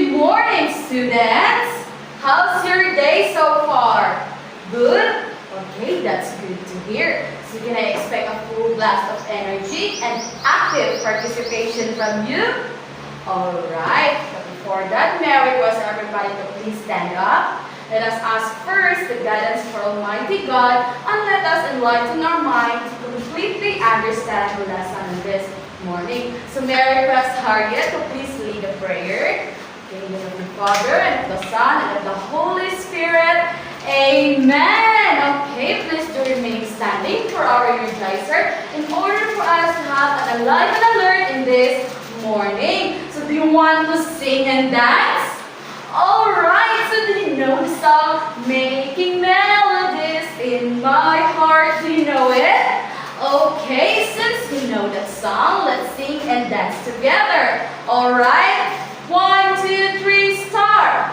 Good morning, students! How's your day so far? Good? Okay, that's good to hear. So can I expect a full blast of energy and active participation from you? Alright, but before that, may I request everybody to please stand up. Let us ask first the guidance for Almighty God, and let us enlighten our mind to completely understand the lesson this morning. So may I request Harriet to please lead the prayer. In the name of the Father, and of the Son, and of the Holy Spirit. Amen! Okay, please do remain standing for our energizer in order for us to have an alive and alert in this morning. So do you want to sing and dance? Alright, so do you know the song, Making Melodies in My Heart? Do you know it? Okay, since you know that song, let's sing and dance together. Alright? 1, 2, 3, start!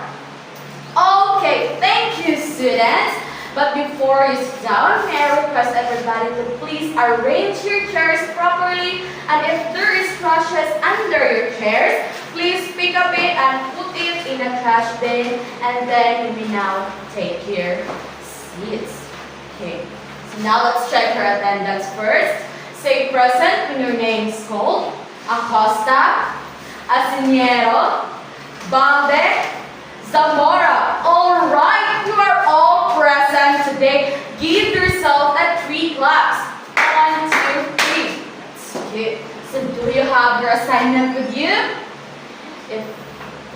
Okay, thank you, students. But before you sit down, may I request everybody to please arrange your chairs properly. And if there is trashes under your chairs, please pick up it and put it in a trash bin. And then you may now take your seats. Okay, so now let's check your attendance first. Say present when your name is called. Acosta, Asiniero, Balde, Zamora. All right, you are all present today. Give yourself a 3 claps. 1, 2, 3. That's good. So do you have your assignment with you?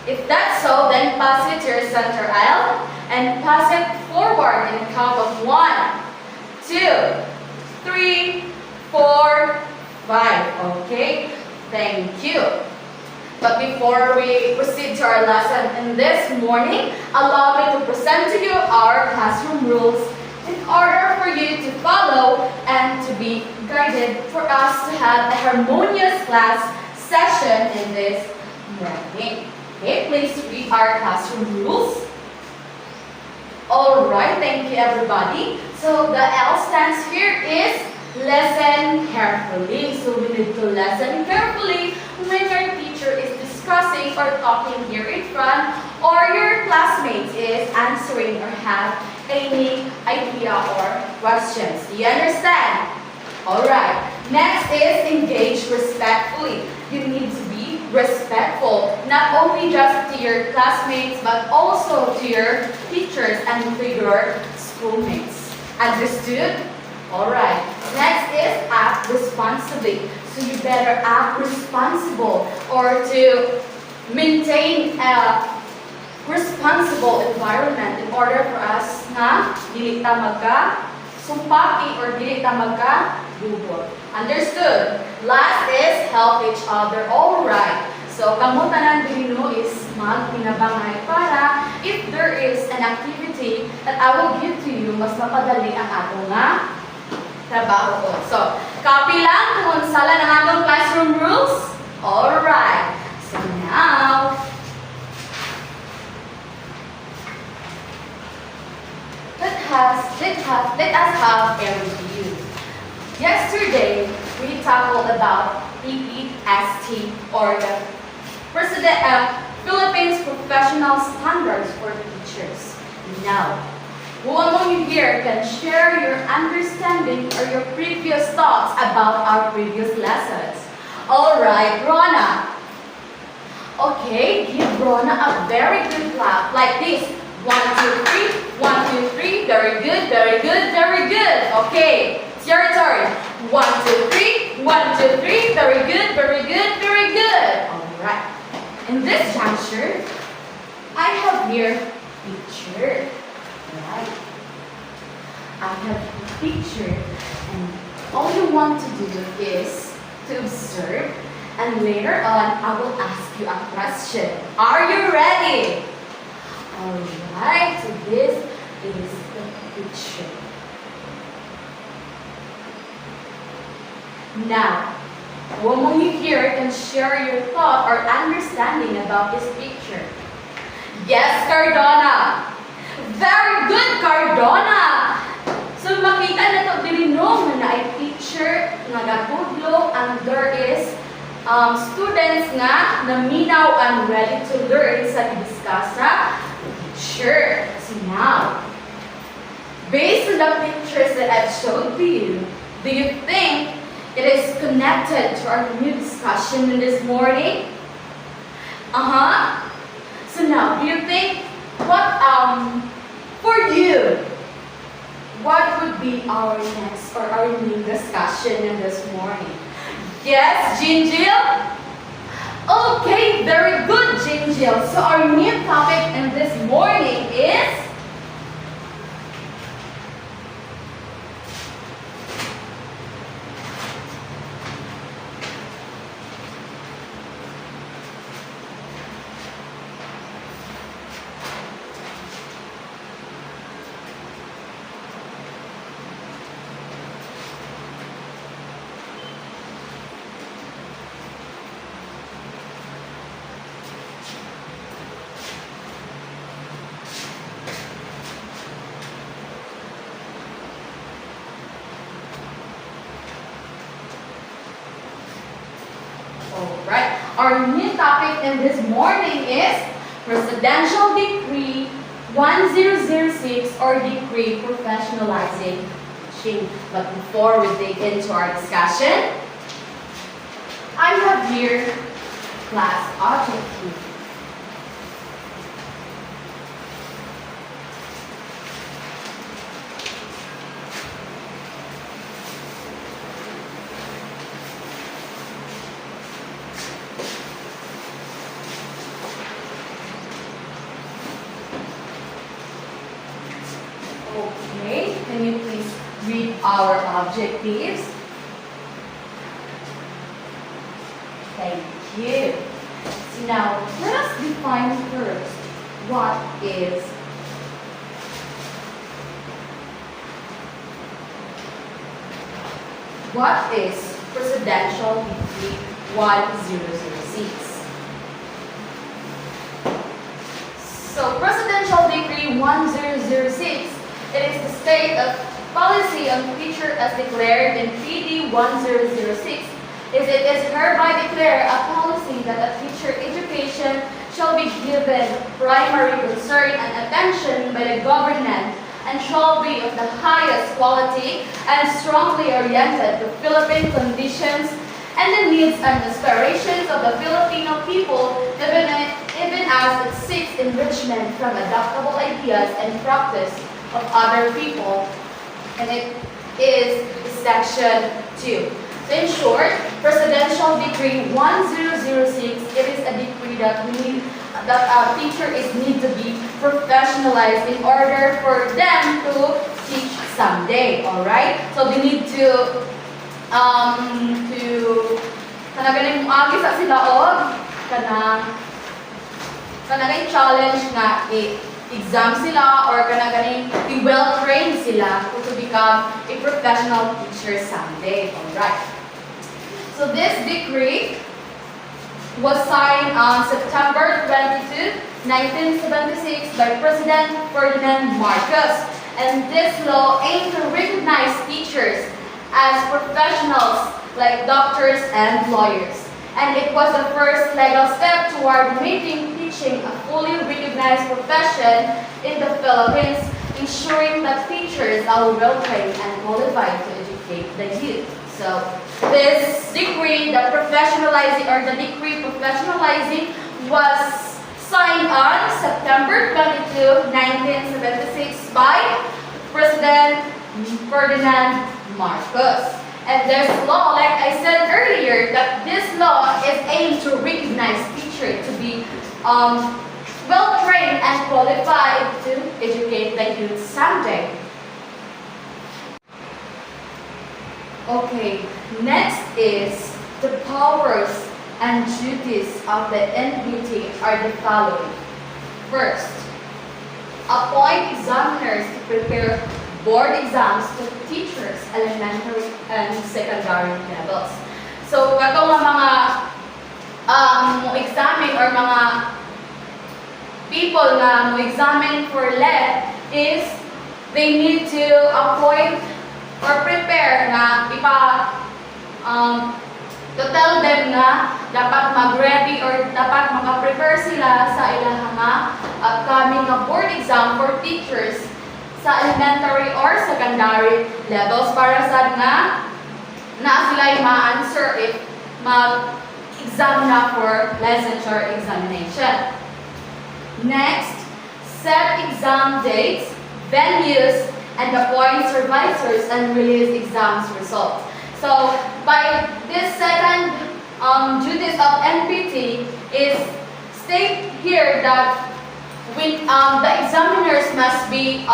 If that's so, then pass it to your center aisle and pass it forward in a count of 1, 2, 3, 4, 5. Okay, thank you. But before we proceed to our lesson in this morning, allow me to present to you our classroom rules in order for you to follow and to be guided for us to have a harmonious class session in this morning. Okay, please read our classroom rules. Alright, thank you everybody. So the L stands here is listen carefully. So we need to listen carefully when your teacher is discussing or talking here in front, or your classmate is answering or have any idea or questions. Do you understand? Alright. Next is engage respectfully. You need to be respectful, not only just to your classmates, but also to your teachers and to your schoolmates. Understood? Alright, next is act responsibly. So you better act responsible or to maintain a responsible environment in order for us na dili ta magka-sumpaki or dili ta magka-dugol. Understood? Last is help each other. Alright, so kamo tanan dinino is magpinabangay para if there is an activity that I will give to you, mas mapadali ang ato nga trabaho ko. So, copy lang kung sala ng atong classroom rules. Alright. So now, let us have a review. Yesterday, we tackled about PPST or the Philippines Professional Standards for Teachers. Now, who among you here can share your understanding or your previous thoughts about our previous lessons? Alright, Rona. Okay, give Rona a very good clap, like this. 1, 2, 3, 1, 2, 3. Very good, very good, very good. Okay, it's your turn. 1, 2, 3, 1, 2, 3. Very good, very good, very good. Alright. In this juncture, I have here picture. Right. I have a picture, and all you want to do is to observe, and later on I will ask you a question. Are you ready? Alright, so this is the picture. Now, who among you here can share your thought or understanding about this picture? Yes, Cardona. Very good, Cardona! So makita na ito, dili no, na ay picture, nga gatudlo, and there is students nga naminaw and ready to learn sa discuss sa teacher. So now, based on the pictures that I've showed to you, do you think it is connected to our new discussion this morning? So now, do you think for you, what would be our next or our new discussion in this morning? Yes, Jinjil? Okay, very good, Jinjil. So our new topic in this morning is Alright, our new topic in this morning is Presidential Decree 1006 or Decree Professionalizing Teaching. But before we dig into our discussion, I have here class objective. Okay, can you please read our objectives? Thank you. So now, let us define first what is Presidential Decree 1006. So, Presidential Decree 1006, it is the state of policy on teacher as declared in PD 1006. It is hereby declared a policy that a teacher education shall be given primary concern and attention by the government and shall be of the highest quality and strongly oriented to Philippine conditions and the needs and aspirations of the Filipino people, even as it seeks enrichment from adaptable ideas and practice of other people. And it is Section 2. So in short, Presidential Decree 1006, it is a decree that a teacher need to be professionalized in order for them to teach someday. Alright? So they need to kanagaling agi sa sila og kanagaling challenge nga exam sila or kanagaling well-trained sila to become a professional teacher someday. Alright. So this decree was signed on September 22, 1976 by President Ferdinand Marcos. And this law aimed to recognize teachers as professionals like doctors and lawyers. And it was the first legal step toward making teaching a fully recognized profession in the Philippines, ensuring that teachers are well-trained and qualified to educate the youth. So this decree, the decree professionalizing was signed on September 22, 1976 by President Ferdinand Marcos. And this law, like I said earlier, that this law is aimed to recognize teachers to be well-trained and qualified to educate the youth someday. Okay, next is the powers and duties of the NBT are the following. First, appoint examiners to prepare board exams to teachers, elementary and secondary levels. So, katong mga examine or mga people na examine for LED is they need to appoint or prepare na to tell them nga dapat mag-ready or dapat maka-prepare sila sa ilang mga upcoming na board exam for teachers sa elementary or secondary levels para sa nga na sila ma-answer if mag-exam na for licensure examination. Next, set exam dates, venues, and appoint supervisors and release exams results. So, by this second duties of NPT is state here that when the examiners must be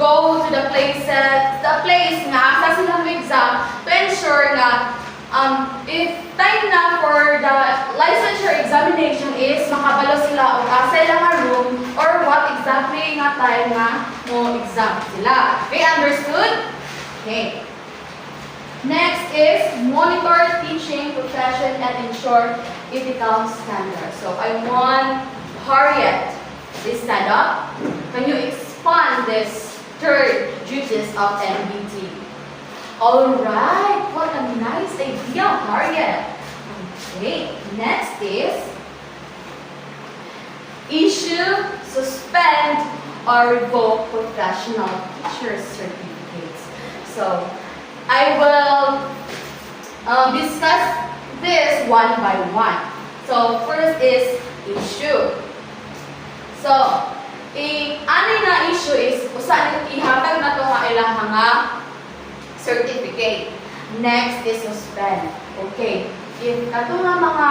go to the place nga asa sila may exam to ensure na if time na for the licensure examination is makabalo sila o asa ilang nga room or what exactly nga time nga mo exam sila. Okay, understood? Okay. Next is monitor teaching profession and ensure ethical standards. So I want Harriet, please stand up. Can you expand this third duties of NBT? Alright, what a nice idea, Harriet. Okay, next is issue, suspend, or revoke professional teacher certificates. So I will discuss this one by one. So first is issue. So, ano na issue is usa ihatag na to nga ilang mga certificate. Next is suspend. Okay. If ato nga mga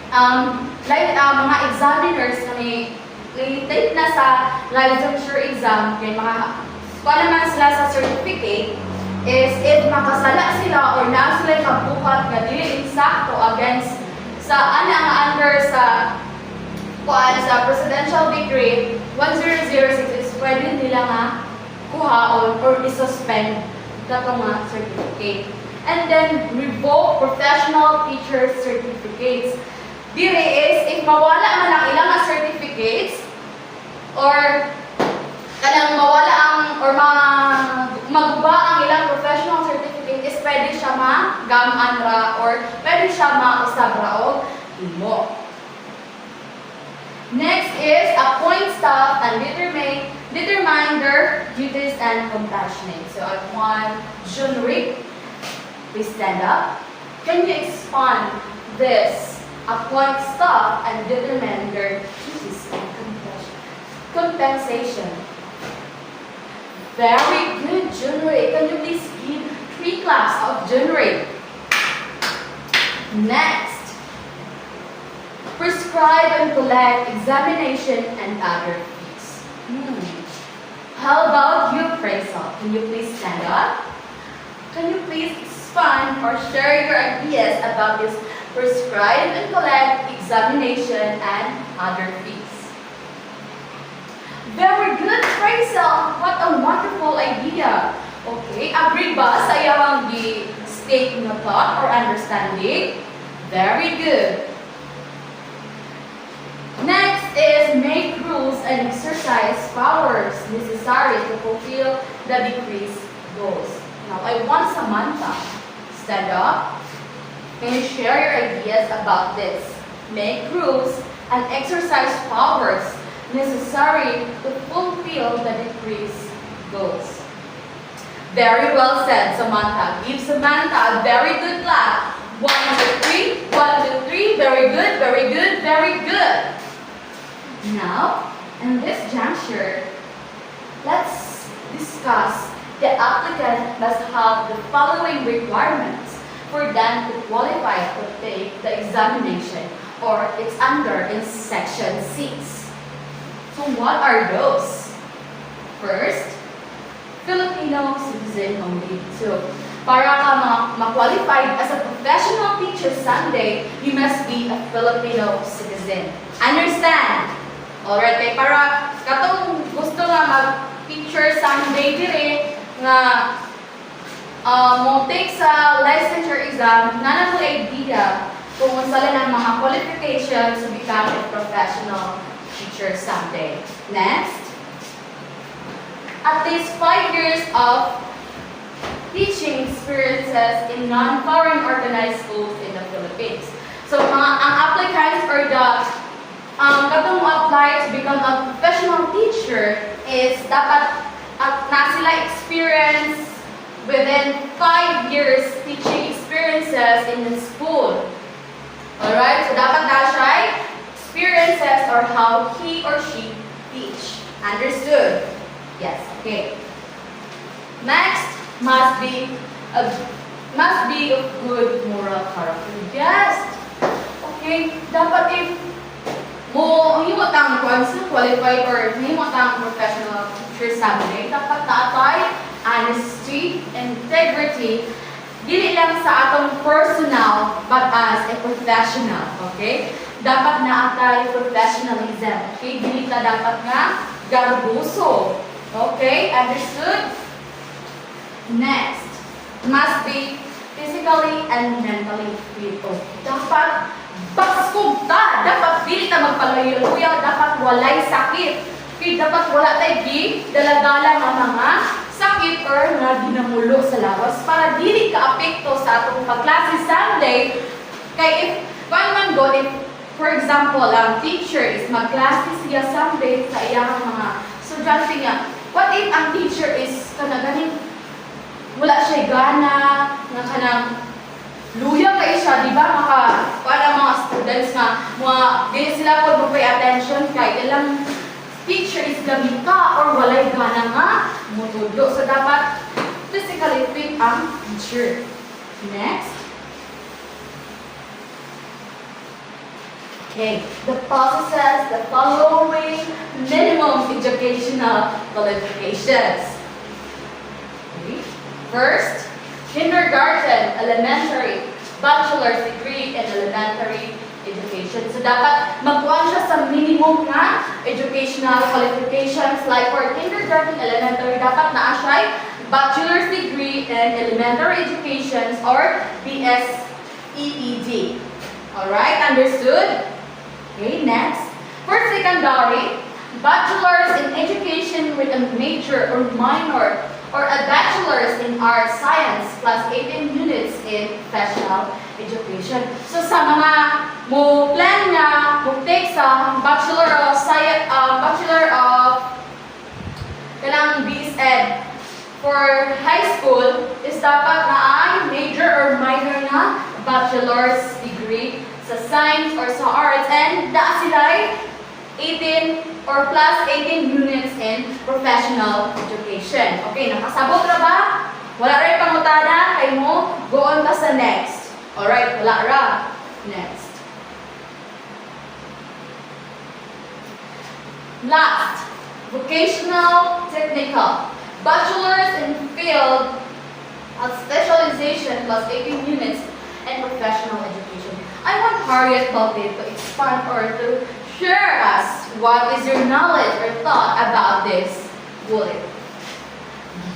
mga examiners na may take na sa licensure exam kay mga kuha naman sila sa certificate is if makasala sila or na sila kabuhat nga dili insakto against sa ana nga under sa sa presidential decree 1006 is pwede nila nga kuhaon or i-suspend katong nga certificate. And then revoke professional teacher certificates. Dire is if mawala man ang ilang nga certificates or kanang mawala ang or maguba ang ilang professional certificate is pwede siya ma-gaman ra or pwede siya ma-usab ra og imo. Next is appoint staff and determine their duties and compassionate. So I want Junrick, please stand up. Can you expand this? Appoint staff and determine their duties and compensation. Very good, Junrick. Can you please give 3 claps of Junrick? Next. Prescribe and collect examination and other fees. How about you, Praisal? Can you please stand up? Can you please expand or share your ideas about this prescribe and collect examination and other fees? Very good, Praisal. What a wonderful idea. Okay, agree ba sa iyang state na thought or understanding? Very good. Next is make rules and exercise powers necessary to fulfill the decree's goals. Now, I want Samantha. Stand up. Can you share your ideas about this? Make rules and exercise powers necessary to fulfill the decree's goals. Very well said, Samantha. Give Samantha a very good clap. 1, 2, 3. 1, 2, 3. Very good, very good, very good. Now, in this juncture, let's discuss the applicant must have the following requirements for them to qualify to take the examination, or it's under in section 6. So what are those? First, Filipino citizen only. So, para ka ma-qualified as a professional teacher someday, you must be a Filipino citizen. Understand? Alright, kay para katong gusto nga mag-teacher someday dire nga mo take sa licensure exam, na po idea kung sala ng mga qualifications to become a professional teacher someday. Next, at least 5 years of teaching experiences in non-foreign organized schools in the Philippines. So, ang applicants or the katong apply to become a professional teacher is dapat na sila experience within 5 years teaching experiences in the school. Alright? So, dapat na siya experiences or how he or she teach. Understood? Yes. Okay. Next, must be of good moral character. Yes. Okay. Dapat if mo himot ang qualified or himot ang professional teacher someday, dapat naatay honesty, integrity, dili lang sa atong personal but as a professional. Okay? Dapat naatay professionalism. Okay? Dili ta dapat nga garbuso. Okay? Understood? Next, must be physically and mentally fit. Dapat baskog ta. Dapat dili ta magpalayo-luya. Dapat walay sakit. Okay? Dapat wala tayo dalagala ng mga sakit or nga ginamulo sa lawas para dili ka apekto sa atong pagklase someday. Kay if man go, if for example, ang teacher is magklase siya someday sa iyang mga estudyante niya, what if ang teacher is kanaganing wala siya gana, nga kanang luya kayo siya, di ba? Para mga students nga, di sila po mag-pay attention kay ilang teacher is gamita or walay gana nga mutudlo. So, dapat physically fit ang teacher. Next. Okay, the possesses the following minimum educational qualifications. Okay. First, kindergarten, elementary, bachelor's degree in elementary education. So, dapat magkuhan siya sa minimum na educational qualifications. Like for kindergarten, elementary, dapat naa siya bachelor's degree in elementary education or BSEED. Alright, understood? Okay, next. For secondary, bachelor's in education with a major or minor or a bachelor's in art science plus 18 units in professional education. So sa mga mo plan nga mo take sa bachelor of science, kanang BSED for high school is dapat na ay major or minor na bachelor's degree sa science or sa arts and naa sila 18 or plus 18 units in professional education. Okay, nakasabot ra ba? Wala rin pangutada, kay mo, go on ta sa next. Alright, wala ra. Next. Last, vocational technical. Bachelor's in field of specialization plus 18 units in professional education. I want Harriet Balde to expand or to share us what is your knowledge or thought about this bullet.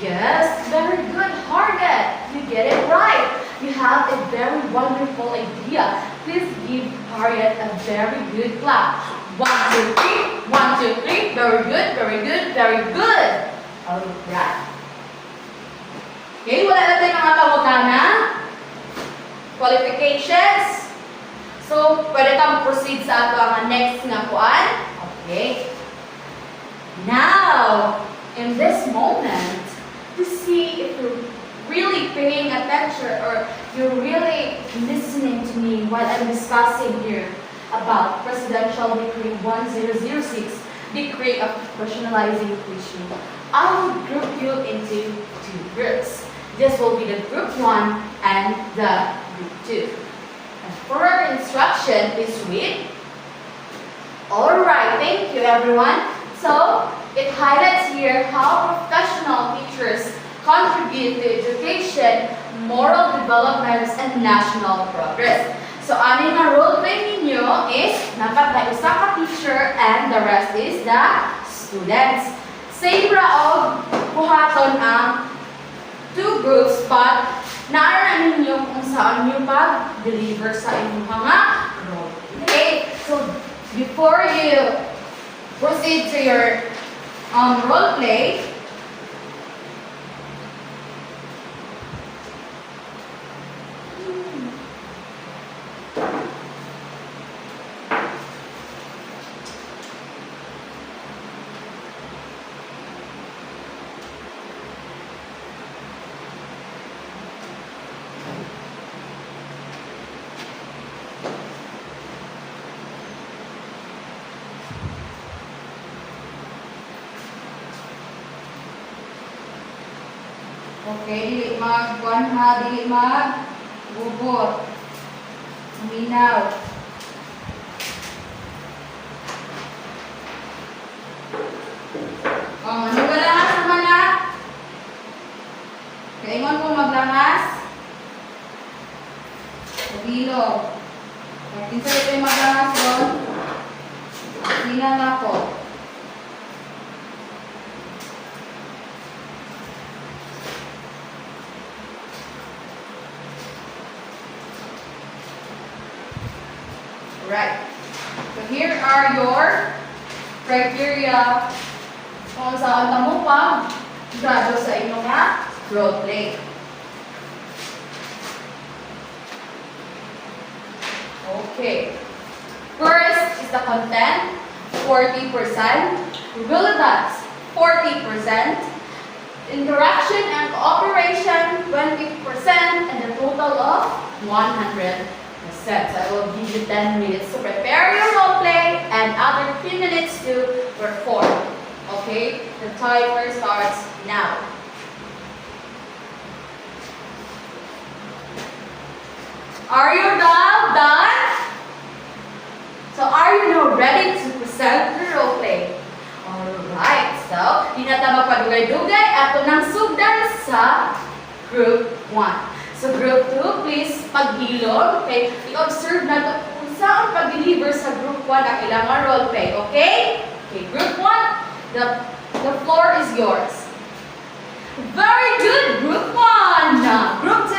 Yes, very good, Harriet. You get it right. You have a very wonderful idea. Please give Harriet a very good clap. 1, 2, 3. 1, 2, 3. Very good, very good, very good. Alright. Okay, wala na tayong mga pangutana. Qualifications. So, pwede kang proceed sa ato ang next nga kuan. Okay. Now, in this moment, to see if you're really paying attention or you're really listening to me while I'm discussing here about Presidential Decree 1006, Decree of Professionalizing Teaching, I will group you into 2 groups. This will be the group 1 and the group 2. For our instruction, please read. Alright, thank you everyone. So, it highlights here how professional teachers contribute to education, moral development, and national progress. So, ano nga role play ninyo is dapat na isa ka teacher and the rest is the students. Same raog, buhaton ang 2 groups but naara ninyo kung saan nyo pag-deliver sa inyong mga role. Okay, so before you proceed to your role play, Okay, dili mag-kuan ha, dili mag-bubot. Minaw. Ano ba langas naman na? Kaingon kong maglangas. Bilog. Kinsa ito yung maglangas doon? Tingnan na ako. Right. So here are your criteria kung saan tamo pa grado sa inyong role play. Okay. First is the content, 40%. Relevance, 40%. Interaction and cooperation, 20%. And a total of 100%. So I will give you 10 minutes to prepare your role play and other 3 minutes to perform. Okay? The timer starts now. Are you now done? So are you now ready to present the role play? Alright, so di na ta magpadugay-dugay ato nang sugdan sa group 1. So group 2, please paghilom. Okay? I-observe na ito kung saan pag-deliver sa group 1 ang ilang role play. Okay? Okay, group 1, the floor is yours. Very good, group 1. Group 2.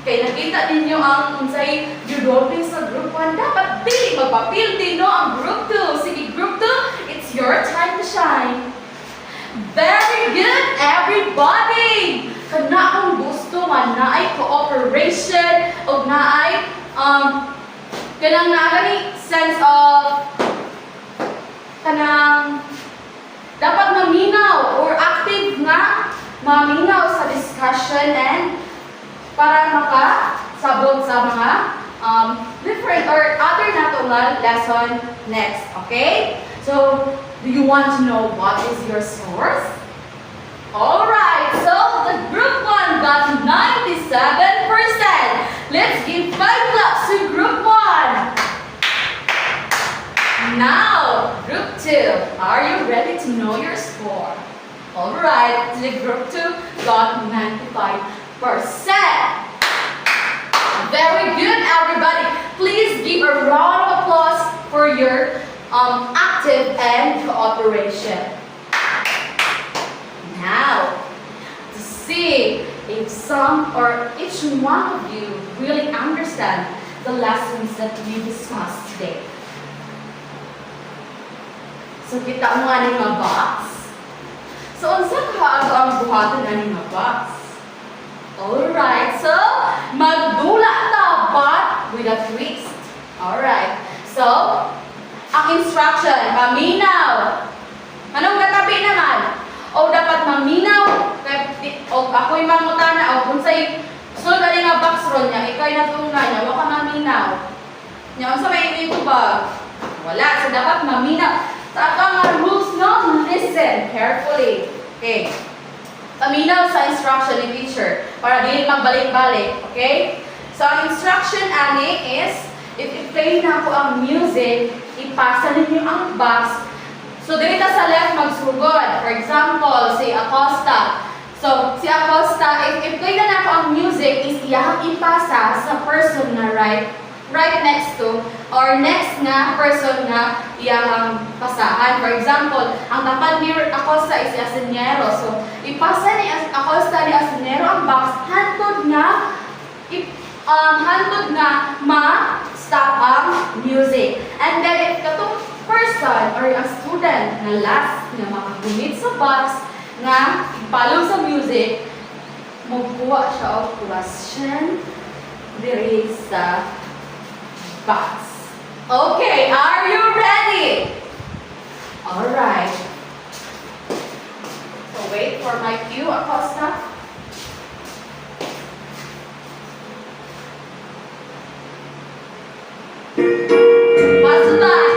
Okay, nakita ninyo ang unsay role play sa group 1. Dapat dili magpapildi no ang group 2. Sige, group 2, it's your time to shine. Very good, everybody. Kana akong gusto man na ay cooperation o na ay kanang naagani sense of kanang dapat maminaw or active nga maminaw sa discussion and para makasabot sa mga different or other natural lesson next. Okay? So, do you want to know what is your source? Alright, so the group 1 got 97%. Let's give 5 claps to group 1. Now, group 2, are you ready to know your score? Alright, the group 2 got 95%. Very good, everybody. Please give a round of applause for your active and cooperation. Now, to see if some or each one of you really understand the lessons that we discussed today. So, kita mo nga nga box. So, unsa ka ato ang buhaton ani nga box? Alright, so, magdula ta but with a twist. Alright, so, ang instruction, paminaw. Anong katabi naman? O dapat maminaw, o ako'y mangutana, o kung sa'y sunod ali nga box ron niya, ikaw'y natungna niya, waka maminaw. Niya, sa may ito ba? Wala, so dapat maminaw. Sa ato nga rules, no? Listen carefully. Okay. Paminaw sa instruction ni teacher, para di magbalik-balik, okay? So, ang instruction, ani, is, if i-play na ako ang music, ipasa ninyo ang box. So, dito sa left, magsugod. For example, si Acosta. So, si Acosta, if i-play na ako ang music, is iyahang ipasa sa person na right next to, or next nga person nga iyahang pasahan. For example, ang tapat ni Acosta is si Asenero. So, ipasa ni Acosta ni Asenero ang box, hantod nga ma-stop ang music. And then, if katong person or a student na last na makagumit sa box nga ipalo sa music, magkuha siya of question diri sa box. Okay, are you ready? Alright. So wait for my cue, Acosta. What's the box?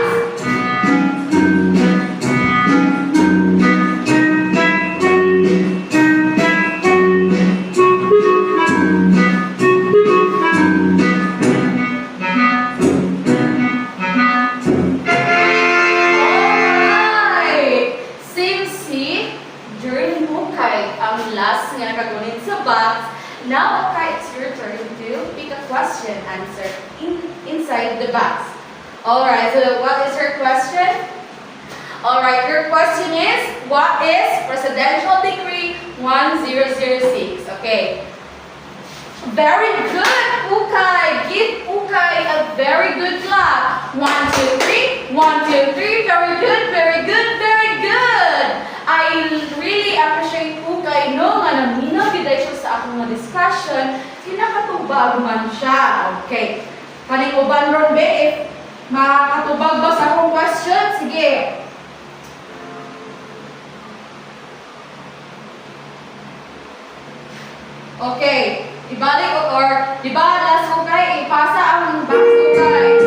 Now, okay, it's your turn to pick a question answer inside the box. Alright, so what is your question? Alright, your question is, what is Presidential Decree 1006? Okay. Very good, Ukay. Give Ukay a very good clap. 1, 2, 3. 1, 2, 3. Very good, very good, very good. I really appreciate Ukay no nga naminaw giday siya sa akong nga discussion. Kinakatubag man siya. Okay. Kaning uban ron be, if makakatubag ba sa akong question? Sige. Okay. Ibalik or di ba last Ukay, ipasa ang box Ukay.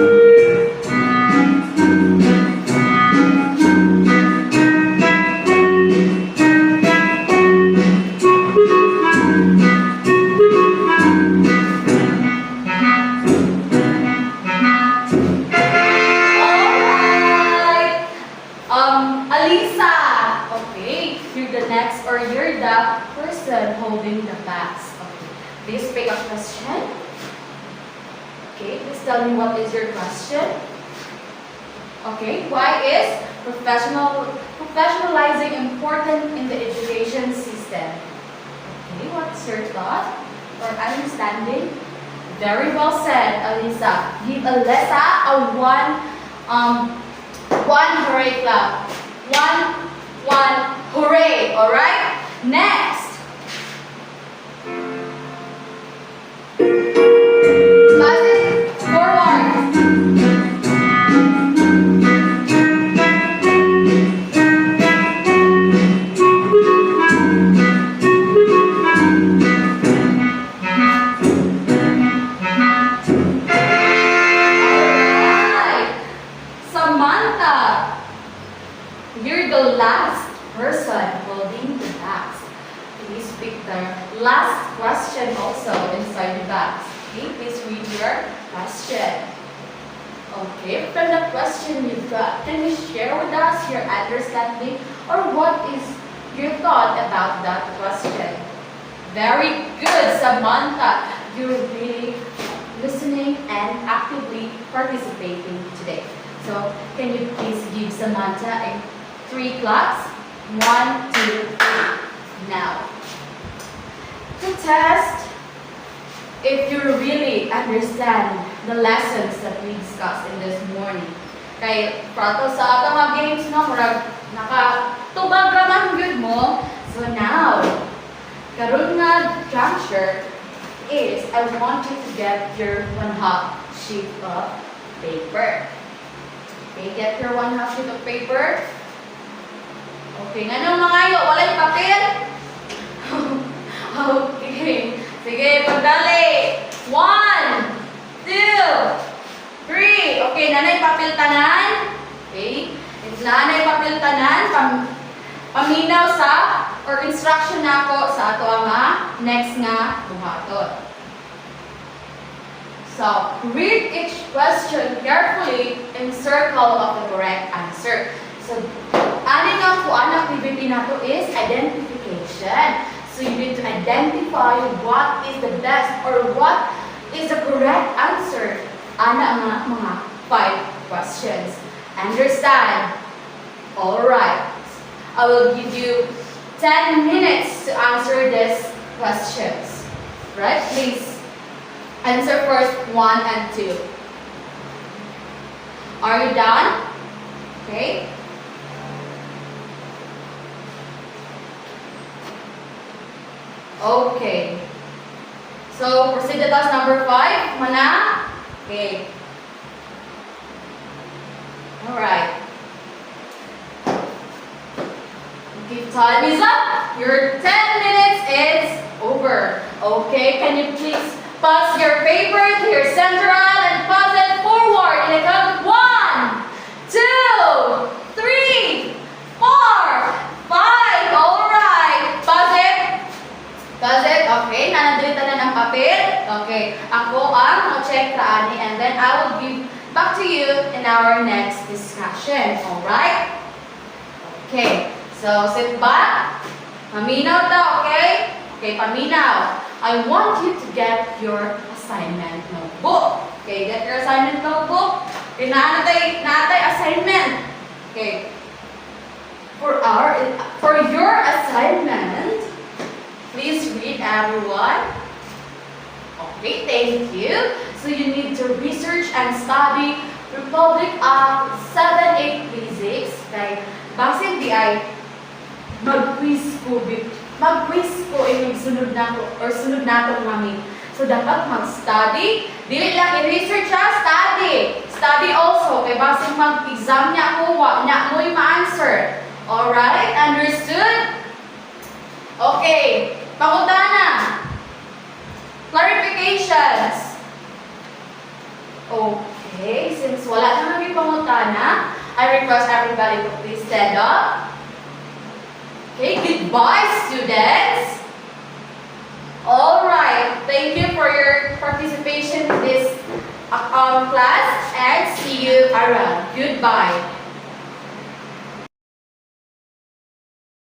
Alright. Alisa. Okay, you're the next or you're the person holding the box. Please pick a question. Okay, please tell me what is your question. Okay, why is professionalizing important in the education system? Okay, what's your thought or understanding? Very well said, Alisa. Give Alisa a one hooray clap. One hooray. All right. Next. You're the last person holding the box. Please pick the last question also inside the box. Okay, please read your question. Okay, from the question you've got, can you share with us your understanding or what is your thought about that question? Very good, Samantha. You're really listening and actively participating today. So, can you please give Samantha a 3 claps? 1, 2, 3. Now, to test if you really understand the lessons that we discussed in this morning. Kay prato sa atong mga games no, murag nakatubag raman gyud mo. So now, karon nga juncture is I want you to get your 1/2 sheet of paper. Okay, get your 1/2 sheet of paper. Okay, nganong mga ayo, walay papel? Okay. Sige, pagdali. 1, 2, 3. Okay, nanay papel tanan. Okay. If nanay papel tanan, paminaw sa or instruction nako sa ato nga next nga buhaton. So, read each question carefully and circle of the correct answer. So, ani nga po ang activity nato is identification. So, you need to identify what is the best or what is the correct answer. Ana nga mga 5 questions. Understand? Alright. I will give you 10 minutes to answer these questions. Right? Please answer first 1 and 2. Are you done? Okay. Okay. So, proceed to task number 5. Mana? Okay. Alright. Okay, time is up. Your 10 minutes is over. Okay, can you please pass your paper to your central and pass it forward in a count of 1, 2, 3, 4, 5. Alright. Pass it. Pass it. Okay, nanandalitan na ng papel. Okay, ako ang check ta ani and then I will give back to you in our next discussion. Alright? Okay, so sit back. Paminaw ta, okay? Okay, paminaw. I want you to get your assignment notebook. Okay, get your assignment notebook. Okay, naatay assignment. Okay. For your assignment, please read everyone. Okay, thank you. So you need to research and study Republic Act 7836. Okay, basin di ay mag-quiz ko yung sunod na ko or sunod na to mami. So dapat mag-study. Dili lang i-research study. Study also. Kay basin mag-exam niya ako, niya mo yung ma-answer. Alright, understood? Okay, pangutana. Clarifications. Okay, since wala na maging pangutana, I request everybody to please stand up. Okay, goodbye students. Alright, thank you for your participation in this class and see you around. Goodbye.